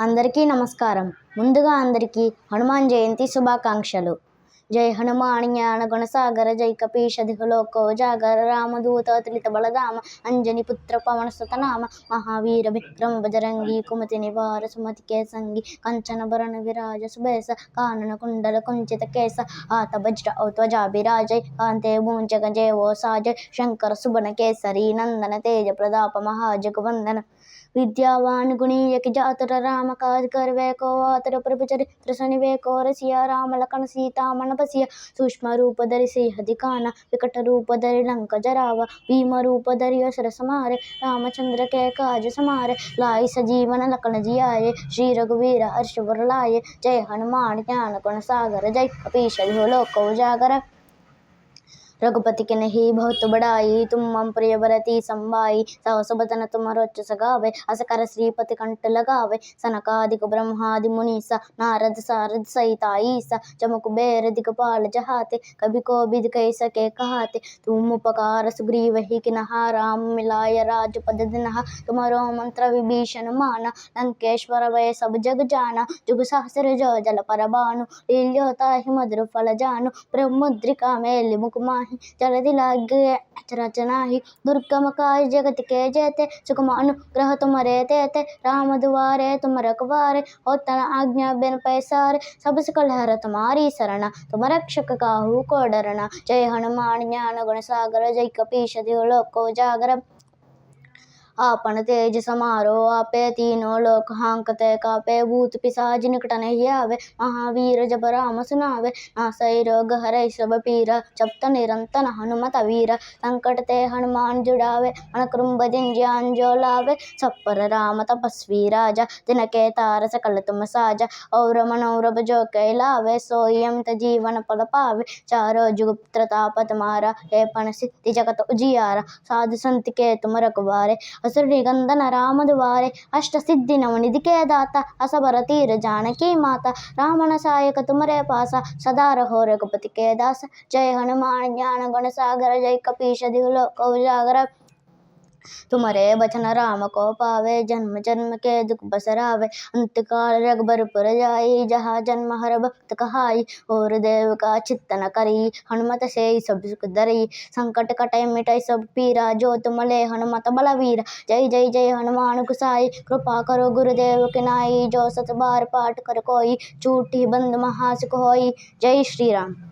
అందరికీ నమస్కారం. ముందుగా అందరికీ హనుమాన్ జయంతి శుభాకాంక్షలు. జై హనుమాన్ జ్ఞాన గుణసాగర జై కపీష లోకోజాగర రామదూత అతులిత బలధామ అంజని పుత్ర పవన సుతనామ మహావీర విక్రమ బజరంగి కుమతి నివార సుమతి కేసంగి కంచన భరణ విరాజ సుబేస కానన కుండల కుంచిత కేస ఆత వజ్ర ఔత్వజాభిరాజై కాంతే భూంచ గజేవో సాజై శంకర సుబన కేసరి నందన తేజ ప్రతాప మహాజగవందన विद्यावान गुणीयक जातर राम काज कर वैको आतर प्रभु चरित्र सनि वैको रसिया राम लखन सीता मन बसिया सूक्ष्म रूप धरि सिंह दिखाना विकट रूप धरि लंक जरावा भीम रूप धरि असुर संहारे रामचंद्र के काज समारे लाई सजीवन लखन जियाए श्री रघुवीर हर्ष वर लाए जय हनुमान ज्ञान गुण सागर जय कपीश लोक उजागर रघुपति के नहीं बहुत बड़ाई तुम मम प्रिय भरती संबाई सहस बदन तुम रोच सगावे अस कर श्रीपति कंठ लगावे सनकादिक ब्रह्मादि मुनीसा नारद सारद सहिता ईसा जम कुबेर दिगपाल जहाते कभी को बिद कह सके कहाते तुम उपकार सुग्रीव ही किनहा राम मिलाय राजपद दिनहा तुम्हारो मंत्र विभीषण माना लंकेश्वर वै सब जग जाना जुग सहस्र जो जल पर बानु लील्योता ही मधुर फल जानु ब्रह्मुद्रिका मेलि मुख माहि जलधि लागे रचना ही दुर्गम काज जगत के जेते सुगम अनुग्रह तुम्हारे तेते राम दुआरे तुम रखवारे और तन आज्ञा बिन पैसारे सब सकल हर तुम्हारी शरणा तुम रक्षक काहू को डरना जय हनुमान ज्ञान गुण सागर जय कपीश लोक उजागर आपन तेज समारो आपे तीनों लोक हांकते कापे भूत पिशाच निकट नहीं आवे महावीर जब राम सुनावे नासै रोग हरै सब पीरा जपत निरंतर हनुमत वीरा संकट ते हनुमान जुड़ावे मन क्रम जिन जो लावे सब पर राम तपस्वी राजा तिनके तार सकल तुम साजा और मनोरभ जो कहलावे सोई अमित जीवन पल पावे चारों जुग प्रताप तुम्हारा हे पन सिद्धि जगत उजियारा साधु संत के तुम रखवारे असुर निगंदन राम दुआरे अष्ट सिद्धि नवनिधि के दाता असबर तीर जानकी माता रावण सायक तुमरे पासा सदा रहो रघुपति के दास जय हनुमान ज्ञान गुण सागर जय कपीश लोक उजागर तुम्हारे बचन राम को पावे जन्म जन्म के दुख बसरावे अंत काल रघुबरपुर जाई जहाँ जन्म हर भक्त कहाई और देव का चित्तन करी हनुमत से सब सुख दरी संकट कटे मिटाई सब पीरा जो तुम ले हनुमत बलवीरा जय जय जय हनुमान गुसाई कृपा करो गुरुदेव के नाई जो सत बार पाठ कर कोई झूठी बंद महासुख होई जय श्री राम।